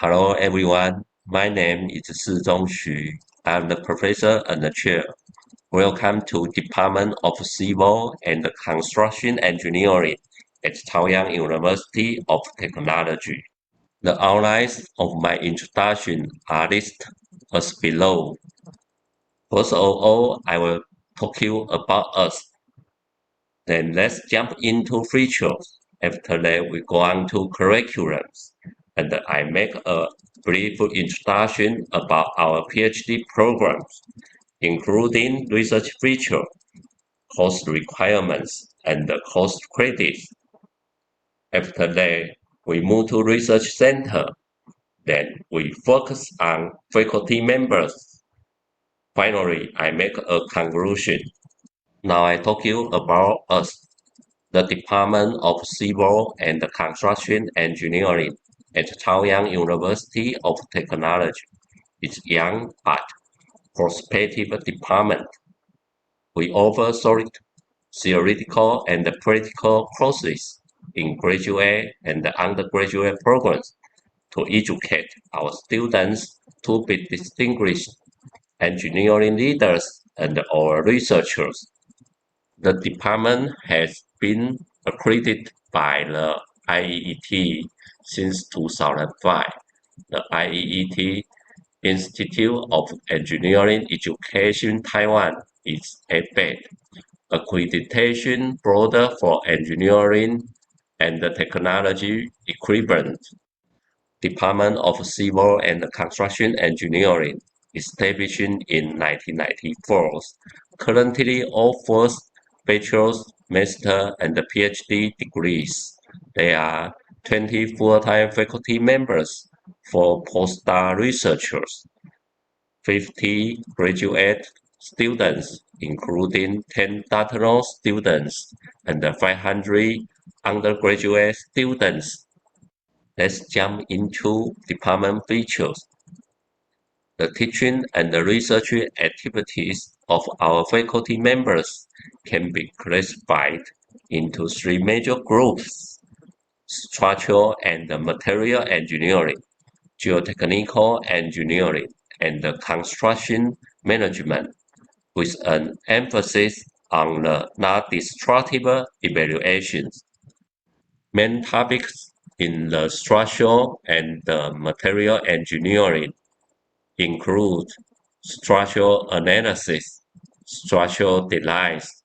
Hello everyone, my name is Sizhong Xu. I'm the professor and the chair. Welcome to Department of Civil and Construction Engineering at Chaoyang University of Technology. The outlines of my introduction are listed as below. First of all, I will talk you about us. Then let's jump into features. After that, we go on to curriculums. And I make a brief introduction about our PhD programs, including research feature, course requirements, and the course credits. After that, we move to research center. Then we focus on faculty members. Finally, I make a conclusion. Now I talk you about us. The Department of Civil and Construction Engineering at Chaoyang University of Technology is young but prospective department. We offer solid theoretical and practical courses in graduate and undergraduate programs to educate our students to be distinguished engineering leaders and or researchers. The department has been accredited by the IEET since 2005. The IEET Institute of Engineering Education Taiwan is Dept, accreditation board for engineering and technology equipment. Department of Civil and Construction Engineering, established in 1994, currently offers bachelor's, master, and PhD degrees. There are 20 full-time faculty members for postdoc researchers, 50 graduate students, including 10 doctoral students, and 500 undergraduate students. Let's jump into department features. The teaching and the research activities of our faculty members can be classified into three major groups: structural and material engineering, geotechnical engineering, and construction management, with an emphasis on the non-destructive evaluations. Main topics in the structural and the material engineering include structural analysis, structural designs,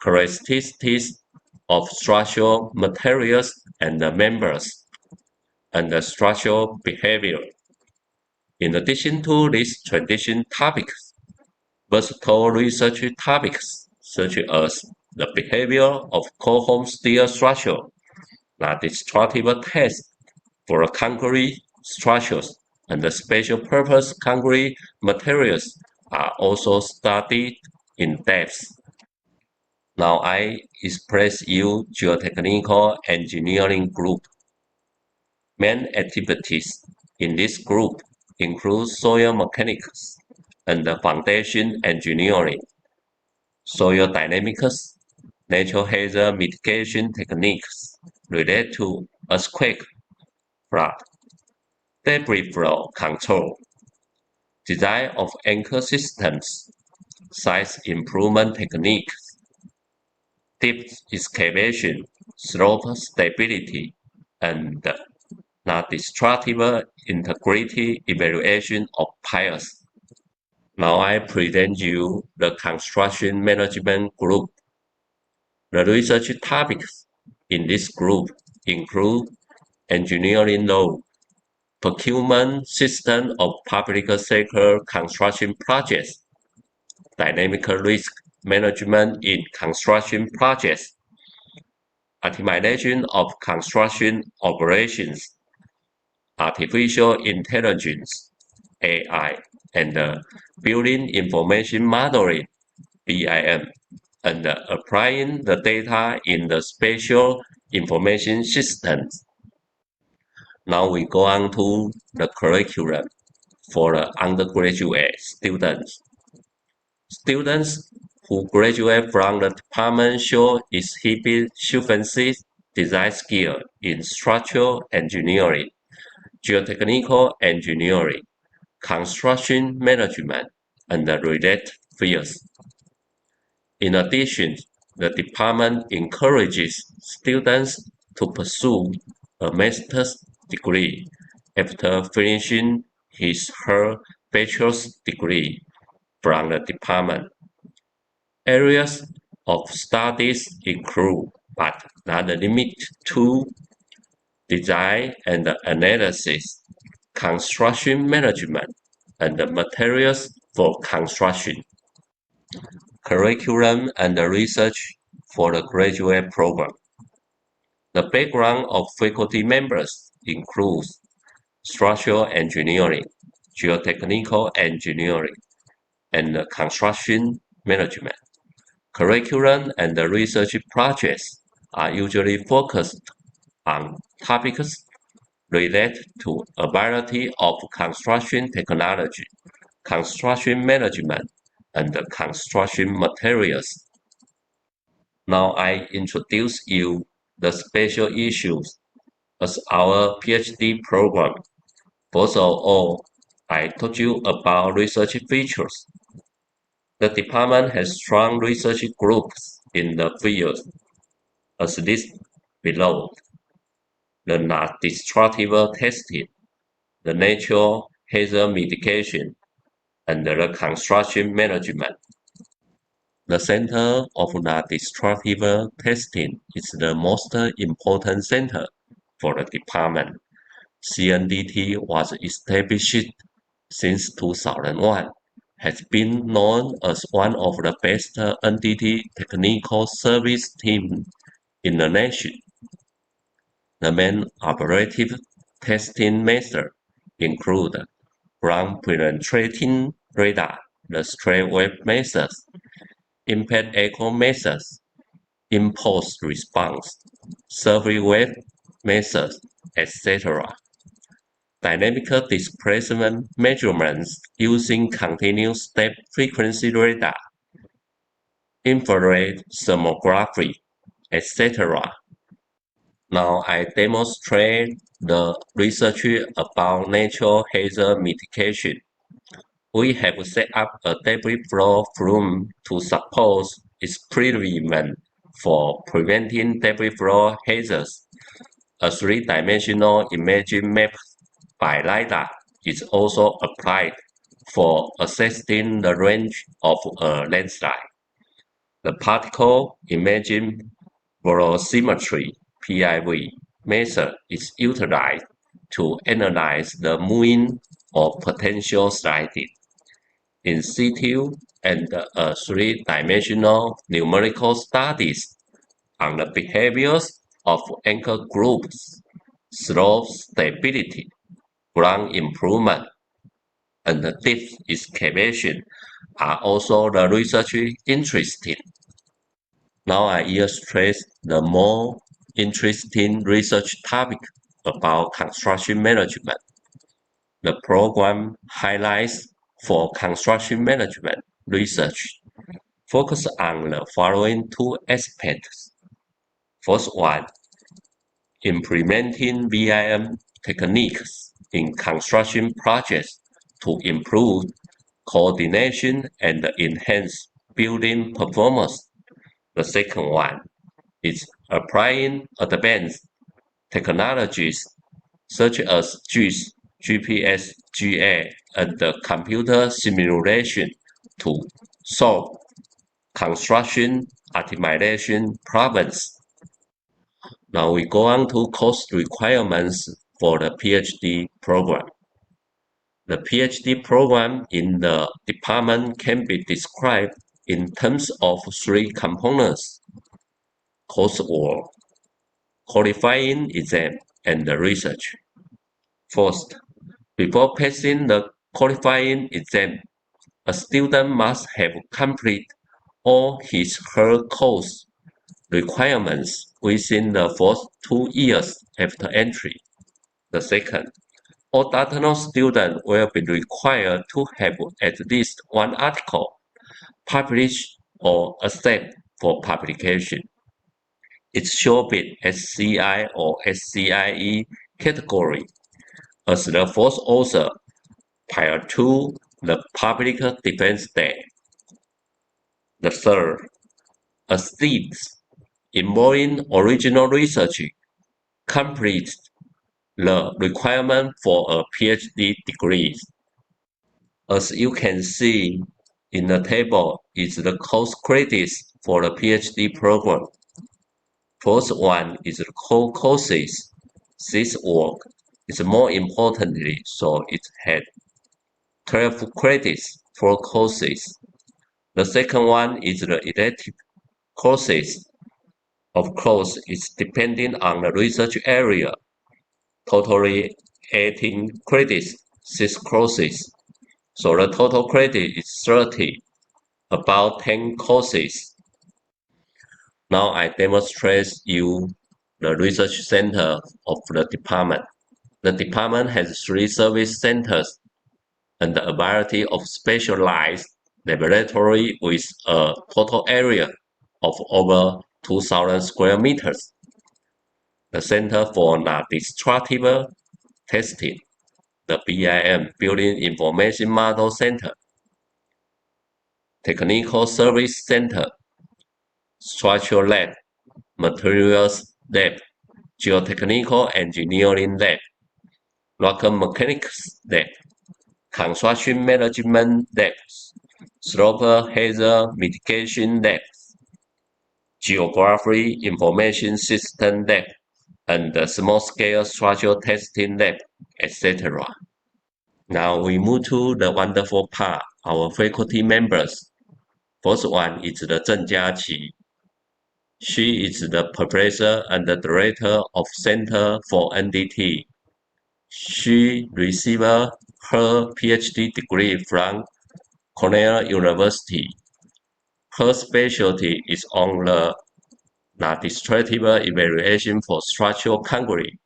characteristics of structural materials and the members, and the structural behavior. In addition to these traditional topics, versatile research topics such as the behavior of cold-form steel structure, the destructive test for concrete structures, and the special purpose concrete materials are also studied in depth. Now I express you geotechnical engineering group. Main activities in this group include soil mechanics and foundation engineering, soil dynamics, natural hazard mitigation techniques related to earthquake, flood, debris flow control, design of anchor systems, size improvement techniques, deep excavation, slope stability, and non-destructive integrity evaluation of piers. Now I present you the construction management group. The research topics in this group include engineering law, procurement system of public sector construction projects, dynamic risk management in construction projects, optimization of construction operations, artificial intelligence, AI, and building information modeling, BIM, and applying the data in the spatial information systems. Now we go on to the curriculum for the undergraduate students. Students who graduate from the department should exhibit sufficient design skill in structural engineering, geotechnical engineering, construction management, and the related fields. In addition, the department encourages students to pursue a master's degree after finishing his/her bachelor's degree from the department. Areas of studies include, but not limited to, design and analysis, construction management, and materials for construction, curriculum and research for the graduate program. The background of faculty members includes structural engineering, geotechnical engineering, and construction management. Curriculum and research projects are usually focused on topics related to a variety of construction technology, construction management, and construction materials. Now I introduce you the special issues as our PhD program. First of all, I told you about research features. The department has strong research groups in the field, as listed below: the non-destructible testing, the natural hazard mitigation, and the construction management. The Center of Non-Destructible Testing is the most important center for the department. CNDT was established since 2001, has been known as one of the best NDT technical service teams in the nation. The main operative testing methods include ground-penetrating radar, the straight wave methods, impact echo methods, impulse response, survey wave methods, etc. Dynamic displacement measurements using continuous step frequency radar, infrared thermography, etc. Now I demonstrate the research about natural hazard mitigation. We have set up a debris flow flume to support experiment for preventing debris flow hazards. A three-dimensional imaging map by LiDAR is also applied for assessing the range of a landslide. The particle imaging velocimetry (PIV) method is utilized to analyze the moving or potential sliding in situ, and three-dimensional numerical studies on the behaviors of anchor groups, slope stability, ground improvement, and depth excavation are also the research interesting. Now I illustrate the more interesting research topic about construction management. The program highlights for construction management research focus on the following two aspects. First one, implementing VIM techniques in construction projects to improve coordination and enhance building performance. The second one is applying advanced technologies such as GIS, GPS, GA, and computer simulation to solve construction optimization problems. Now we go on to course requirements for the PhD program. The PhD program in the department can be described in terms of three components: coursework, qualifying exam, and the research. First, before passing the qualifying exam, a student must have completed all his/her course requirements within the first 2 years after entry. The second, all doctoral students will be required to have at least one article published or accepted for publication. It should be SCI or SCIE category. as the fourth author prior to the Public Defense Day. The third, a thesis involving original research completes the requirement for a PhD degree. As you can see in the table is the course credits for the PhD program. First one is the core courses. This work is more importantly, so it had 12 credits for courses. The second one is the elective courses. Of course, it's depending on the research area. Totally 18 credits, 6 courses. So the total credit is 30, about 10 courses. Now I demonstrate you the research center of the department. The department has 3 service centers and a variety of specialized laboratory with a total area of over 2,000 square meters. The Center for Non-Destructible Testing, the BIM Building Information Model Center, Technical Service Center, Structural Lab, Materials Lab, Geotechnical Engineering Lab, Rock Mechanics Lab, Construction Management Lab, Slope Hazard Mitigation Lab, Geography Information System Lab, and the Small-Scale Structural Testing Lab, etc. Now we move to the wonderful part, our faculty members. First one is the Zheng Jiaqi. She is the professor and the director of Center for NDT. She received her PhD degree from Cornell University. Her specialty is on the non-destructible evaluation for structural concrete.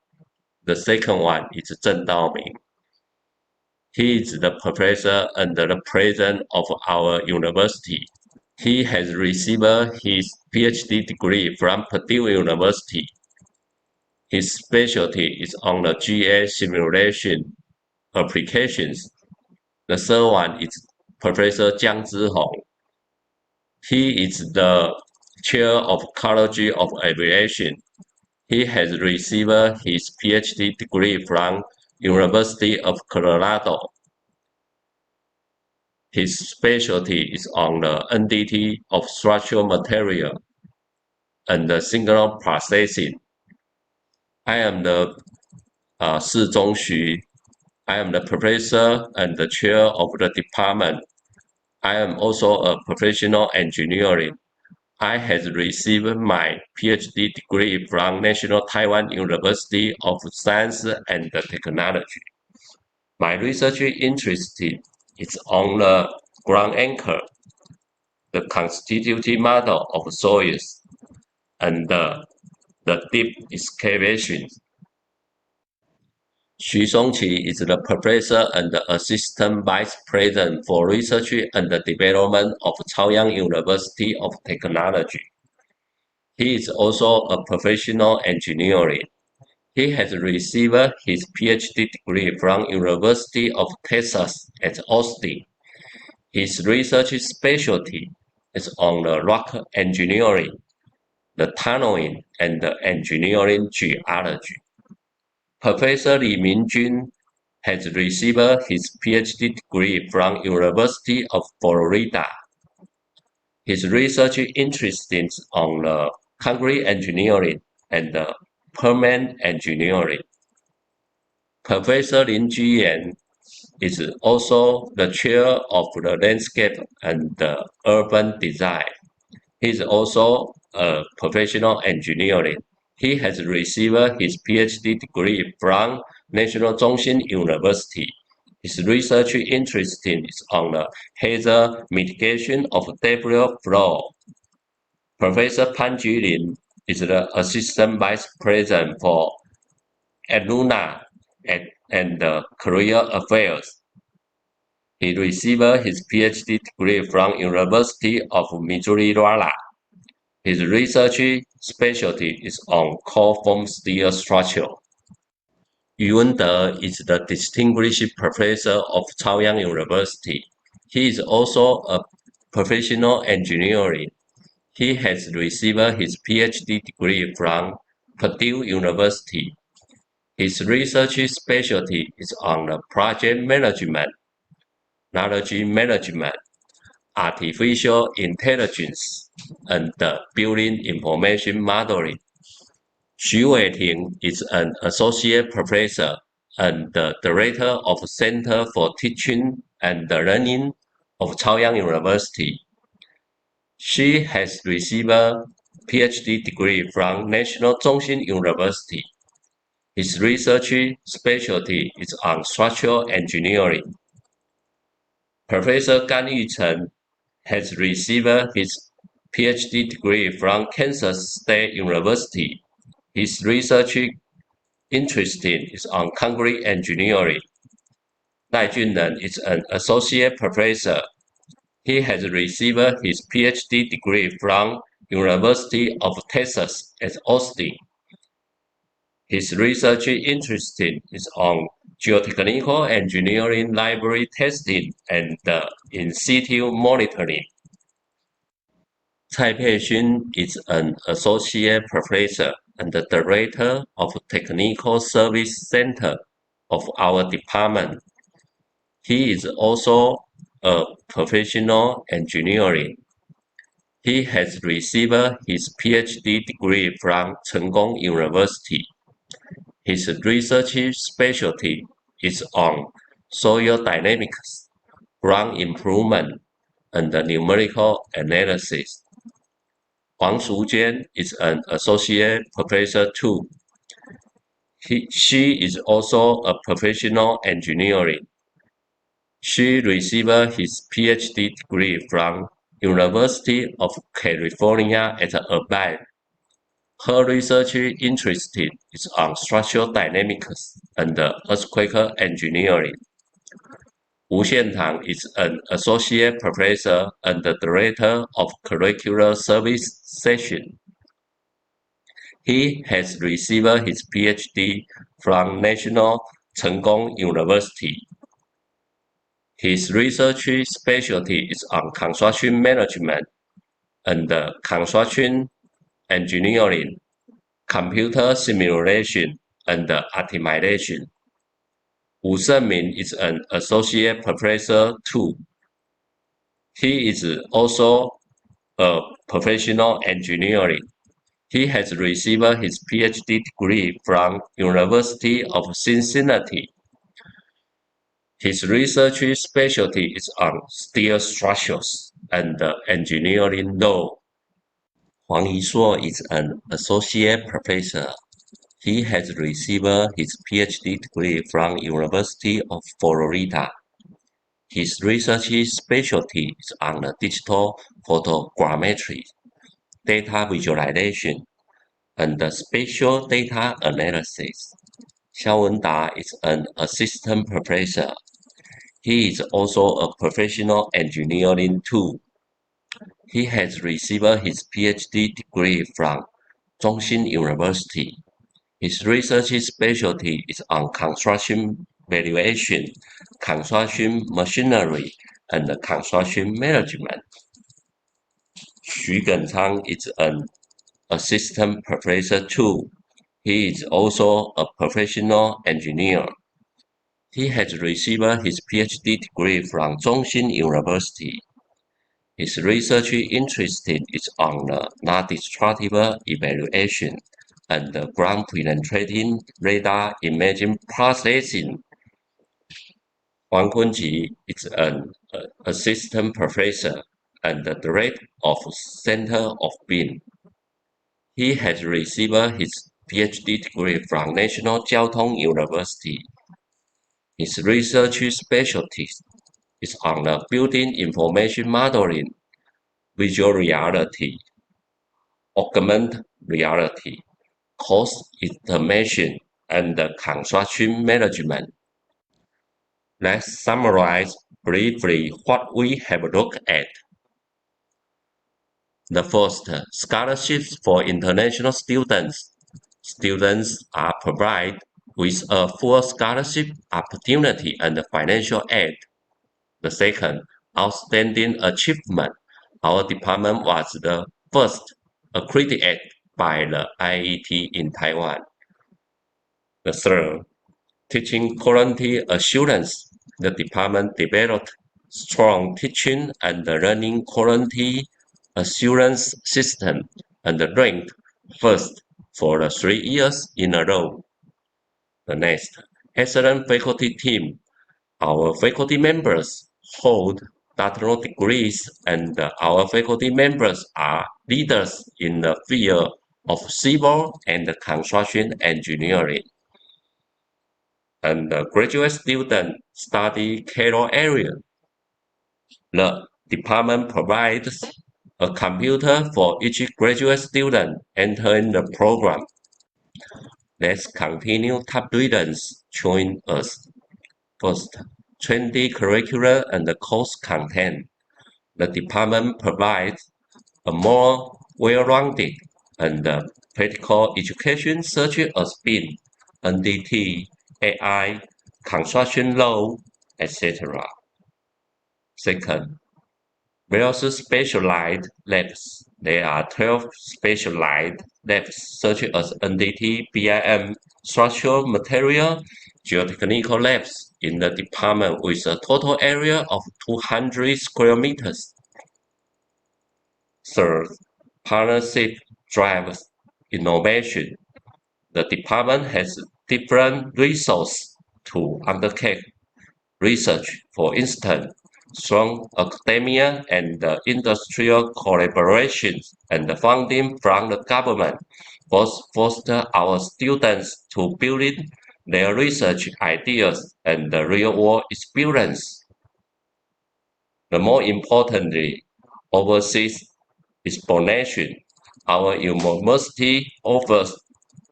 The second one is Zheng Daoming. He is the professor and the president of our university. He has received his PhD degree from Purdue University. His specialty is on the GA simulation applications. The third one is Professor Jiang Zhihong. He is the chair of College of Aviation. He has received his PhD degree from University of Colorado. His specialty is on the NDT of structural material and the signal processing. I am the Shi Zhongxu. I am the professor and the chair of the department. I am also a professional engineer. I have received my PhD degree from National Taiwan University of Science and Technology. My research interest is on the ground anchor, the constitutive model of soils, and the deep excavation. Xu Songqi is the professor and the assistant vice president for research and development of Chaoyang University of Technology. He is also a professional engineer. He has received his PhD degree from University of Texas at Austin. His research specialty is on the rock engineering, the tunneling, and the engineering geology. Professor Li Mingjun has received his PhD degree from University of Florida. His research interests on the concrete engineering and the permanent engineering. Professor Lin Jiyan is also the chair of the landscape and the urban design. He is also a professional engineer. He has received his PhD degree from National Zhongxin University. His research interest is on the hazard mitigation of debris flow. Professor Pan Jilin is the assistant vice president for Alumni and Career Affairs. He received his PhD degree from University of Missouri-Rolla. His research specialty is on core foam steel structure. Yu Wende is the Distinguished Professor of Chaoyang University. He is also a professional engineer. He has received his PhD degree from Purdue University. His research specialty is on project management, knowledge management, artificial intelligence, and building information modeling. Xu Weiting is an associate professor and the director of Center for Teaching and Learning of Chaoyang University. She has received a PhD degree from National Zhongxin University. His research specialty is on structural engineering. Professor Gan Yuchen has received his PhD degree from Kansas State University. His research interest is on concrete engineering. Dai Junren is an associate professor. He has received his PhD degree from University of Texas at Austin. His research interest is on geotechnical engineering library testing and in situ monitoring. Cai Peixun is an associate professor and the director of Technical Service Center of our department. He is also a professional engineer. He has received his PhD degree from Chenggong University. His research specialty is on soil dynamics, ground improvement, and numerical analysis. Huang Shujian is an associate professor too. She is also a professional engineer. She received his PhD degree from University of California at Irvine. Her research interest is on structural dynamics and earthquake engineering. Wu Xiantang is an associate professor and the director of curricular service section. He has received his PhD from National Chenggong University. His research specialty is on construction management and construction engineering, computer simulation, and optimization. Wu Shengmin is an associate professor too. He is also a professional engineer. He has received his PhD degree from University of Cincinnati. His research specialty is on steel structures and engineering law. Huang Yishuo is an associate professor. He has received his PhD degree from University of Florida. His research specialty is on digital photogrammetry, data visualization, and spatial data analysis. Xiao Wenda is an assistant professor. He is also a professional engineering too. He has received his PhD degree from Zhongxin University. His research specialty is on construction valuation, construction machinery, and construction management. Xu Genchang is an assistant professor too. He is also a professional engineer. He has received his PhD degree from Zhongxin University. His research interest is on non-destructive evaluation and ground-penetrating radar imaging processing. Wang Kunji is an assistant professor and the director of Center of Being. He has received his PhD degree from National Jiaotong University. His research specialty is on building information modeling, visual reality, augmented reality, cost estimation, and construction management. Let's summarize briefly what we have looked at. The first, scholarships for international students. Students are provided with a full scholarship opportunity and financial aid. The second outstanding achievement, our department was the first accredited by the IET in Taiwan. The third, teaching quality assurance. The department developed strong teaching and learning quality assurance system and ranked first for the 3 years in a row. The next, excellent faculty team. Our faculty members hold doctoral degrees and our faculty members are leaders in the field of civil and construction engineering. And the graduate student study Cairo area. The department provides a computer for each graduate student entering the program. Let's continue top readers join us. First, trendy curriculum and the course content. The department provides a more well-rounded and practical education such as BIM, NDT, AI, construction law, etc. Second, various specialized labs. There are 12 specialized labs such as NDT, BIM, structural material, geotechnical labs in the department with a total area of 200 square meters. Third, partnership drives innovation. The department has different resources to undertake research, for instance, strong academia and industrial collaboration and funding from the government both foster our students to build their research ideas and the real-world experience. The more importantly, overseas expansion. Our university offers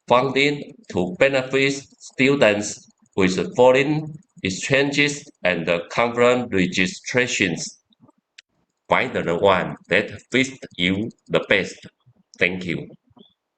funding to benefit students with foreign exchanges and conference registrations. Find the one that fits you the best. Thank you.